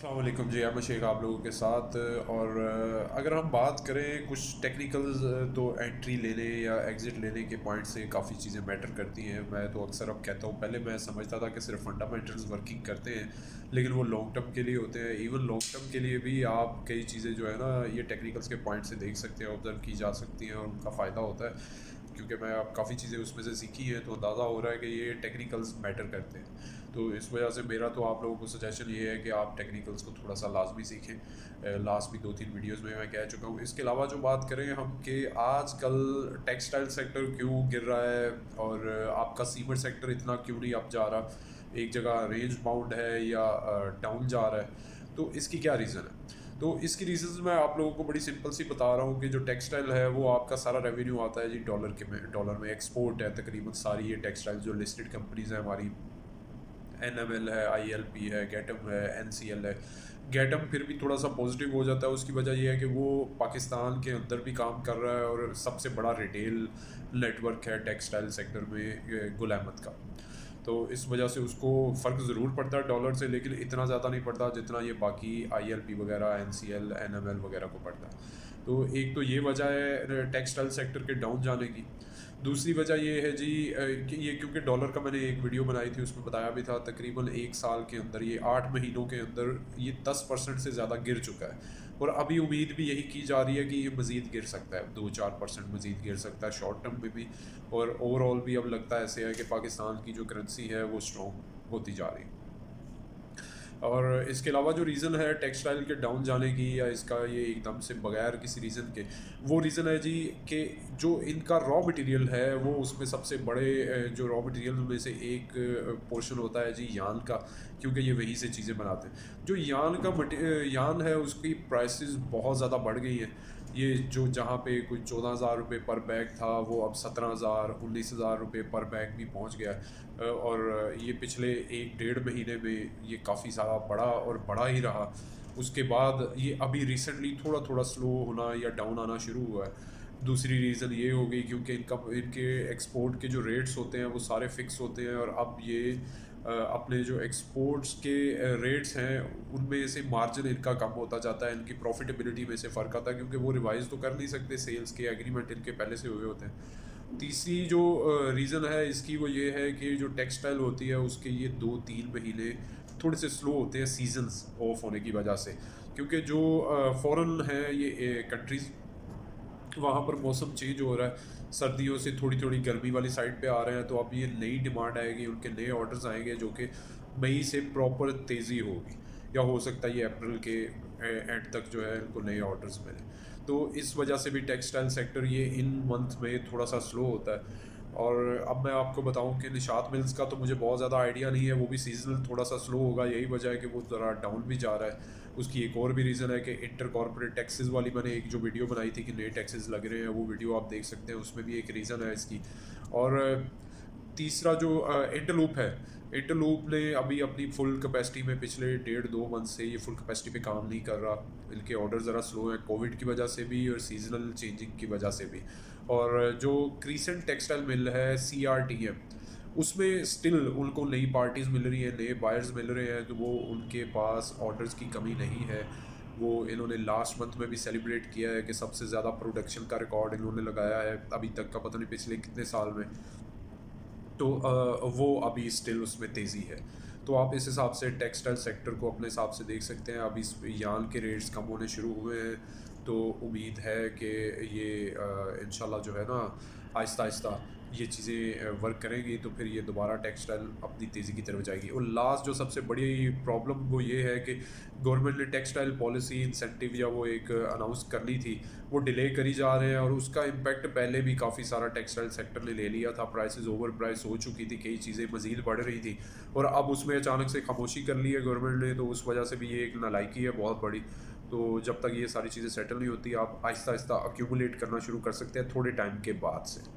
अस्सलाम वालेकुम जी, अहमद शेख आप लोगों के साथ। और अगर हम बात करें कुछ टेक्निकल्स, तो एंट्री लेने या एग्ज़िट लेने के पॉइंट से काफ़ी चीज़ें मैटर करती हैं। मैं तो अक्सर अब कहता हूँ, पहले मैं समझता था कि सिर्फ फंडामेंटल्स वर्किंग करते हैं, लेकिन वो लॉन्ग टर्म के लिए होते हैं। इवन लॉन्ग टर्म के लिए भी आप कई चीज़ें जो है ना, ये टेक्निकल्स के पॉइंट से देख सकते हैं, ऑब्जर्व की जा सकती हैं और उनका फ़ायदा होता है। क्योंकि मैं अब काफ़ी चीज़ें उसमें से सीखी हैं, तो अंदाज़ा हो रहा है कि ये टेक्निकल्स मैटर करते हैं। तो इस वजह से मेरा तो आप लोगों को सजेशन ये है कि आप टेक्निकल्स को थोड़ा सा लाजमी सीखें। लास्ट भी 2-3 वीडियोस में मैं कह चुका हूँ। इसके अलावा जो बात करें हम कि आजकल टेक्सटाइल सेक्टर क्यों गिर रहा है और आपका सीमेंट सेक्टर इतना क्यों नहीं अप जा रहा, एक जगह रेंज बाउंड है या डाउन जा रहा है, तो इसकी क्या रीज़न है? तो इसकी रीजंस मैं आप लोगों को बड़ी सिंपल सी बता रहा हूँ कि जो टेक्सटाइल है वो आपका सारा रेवेन्यू आता है जी डॉलर में एक्सपोर्ट है तकरीबन सारी ये टेक्सटाइल जो लिस्टेड कंपनीज हैं हमारी। एनएमएल है, आईएलपी है, गेटम है, एनसीएल है। गेटम फिर भी थोड़ा सा पॉजिटिव हो जाता है, उसकी वजह यह है कि वो पाकिस्तान के अंदर भी काम कर रहा है और सबसे बड़ा रिटेल नेटवर्क है टेक्सटाइल सेक्टर में गुल अहमद का। तो इस वजह से उसको फ़र्क ज़रूर पड़ता है डॉलर से, लेकिन इतना ज़्यादा नहीं पड़ता जितना ये बाकी आईएलपी वगैरह, एनसीएल, एनएमएल वगैरह को पड़ता है। तो एक तो ये वजह है टेक्सटाइल सेक्टर के डाउन जाने की। दूसरी वजह ये है जी कि ये क्योंकि डॉलर का मैंने एक वीडियो बनाई थी, उसमें बताया भी था तकरीबन 1 साल के अंदर, ये 8 महीनों के अंदर ये 10% से ज़्यादा गिर चुका है। और अभी उम्मीद भी यही की जा रही है कि ये मज़ीद गिर सकता है, 2-4% मज़ीद गिर सकता है शॉर्ट टर्म में भी। और ओवरऑल भी अब लगता है ऐसे है कि पाकिस्तान की जो करेंसी है वो स्ट्रॉन्ग होती जा रही है। और इसके अलावा जो रीज़न है टेक्सटाइल के डाउन जाने की या इसका ये एकदम से बगैर किसी रीज़न के, वो रीज़न है जी कि जो इनका रॉ मटेरियल है वो उसमें सबसे बड़े जो रॉ मटेरियल में से एक पोर्शन होता है जी यान का, क्योंकि ये वहीं से चीज़ें बनाते हैं। जो यान है उसकी प्राइसेस बहुत ज़्यादा बढ़ गई हैं। ये जो जहाँ पे कोई 14,000 रुपये पर बैग था वो अब 17,000 19,000 रुपये पर बैग भी पहुँच गया है। और ये पिछले 1-1.5 महीने में ये काफ़ी सारा बढ़ा और बढ़ा ही रहा। उसके बाद ये अभी रिसेंटली थोड़ा थोड़ा स्लो होना या डाउन आना शुरू हुआ है। दूसरी रीज़न ये हो गई क्योंकि इनके एक्सपोर्ट के जो रेट्स होते हैं वो सारे फिक्स होते हैं, और अब ये अपने जो एक्सपोर्ट्स के रेट्स हैं उनमें से मार्जिन इनका कम होता जाता है, इनकी प्रॉफिटेबिलिटी में से फ़र्क आता है, क्योंकि वो रिवाइज़ तो कर नहीं सकते, सेल्स के एग्रीमेंट इनके पहले से हुए होते हैं। तीसरी जो रीज़न है इसकी वो ये है कि जो टेक्सटाइल होती है उसके ये 2-3 महीने थोड़े से स्लो होते हैं सीजन्स ऑफ होने की वजह से, क्योंकि जो फॉरेन है ये कंट्रीज़, वहाँ पर मौसम चेंज हो रहा है, सर्दियों से थोड़ी थोड़ी गर्मी वाली साइड पे आ रहे हैं, तो अब ये नई डिमांड आएगी, उनके नए ऑर्डर्स आएंगे जो कि मई से प्रॉपर तेज़ी होगी, या हो सकता है ये अप्रैल के एंड तक जो है इनको नए ऑर्डर्स मिले। तो इस वजह से भी टेक्सटाइल सेक्टर ये इन मंथ में थोड़ा सा स्लो होता है। और अब मैं आपको बताऊं कि निशात मिल्स का तो मुझे बहुत ज़्यादा आइडिया नहीं है, वो भी सीजनल थोड़ा सा स्लो होगा, यही वजह है कि वो ज़रा डाउन भी जा रहा है। उसकी एक और भी रीज़न है कि इंटर कॉर्पोरेट टैक्सेस वाली मैंने एक जो वीडियो बनाई थी कि नए टैक्सेस लग रहे हैं, वो वीडियो आप देख सकते हैं, उसमें भी एक रीज़न है इसकी। और तीसरा जो इंटरलूप है, इंटरलूप ने अभी अपनी फुल कैपेसिटी में पिछले 1.5-2 मंथ से ये फुल कैपेसिटी पे काम नहीं कर रहा। इनके ऑर्डर ज़रा स्लो हैं, कोविड की वजह से भी और सीजनल चेंजिंग की वजह से भी। और जो क्रीसेंट टेक्सटाइल मिल है CRTM, उसमें स्टिल उनको नई पार्टीज़ मिल रही हैं, नए बायर्स मिल रहे हैं, तो वो उनके पास ऑर्डर्स की कमी नहीं है। वो इन्होंने लास्ट मंथ में भी सेलिब्रेट किया है कि सबसे ज़्यादा प्रोडक्शन का रिकॉर्ड इन्होंने लगाया है अभी तक का, पता नहीं पिछले कितने साल में। तो वो अभी स्टिल उसमें तेज़ी है। तो आप इस हिसाब से टेक्सटाइल सेक्टर को अपने हिसाब से देख सकते हैं। अभी यान के रेट्स कम होने शुरू हुए हैं, तो उम्मीद है कि ये इंशाल्लाह जो है ना, आहिस्ता आहिस्ता ये चीज़ें वर्क करेंगी, तो फिर ये दोबारा टेक्सटाइल अपनी तेज़ी की तरफ जाएगी। और लास्ट जो सबसे बड़ी प्रॉब्लम वो ये है कि गवर्नमेंट ने टेक्सटाइल पॉलिसी इंसेंटिव या वो एक अनाउंस कर ली थी, वो डिले करी जा रहे हैं, और उसका इम्पैक्ट पहले भी काफ़ी सारा टेक्सटाइल सेक्टर ने ले लिया था। प्राइसेस ओवर प्राइस हो चुकी थी, कई चीज़ें मज़ीद बढ़ रही थी, और अब उसमें अचानक से खामोशी कर ली है गवर्नमेंट ने, तो उस वजह से भी ये एक नालायकी है बहुत बड़ी। तो जब तक ये सारी चीज़ें सेटल नहीं होती, आप आहिस्ता आहिस्ता अक्यूमुलेट करना शुरू कर सकते हैं थोड़े टाइम के बाद से।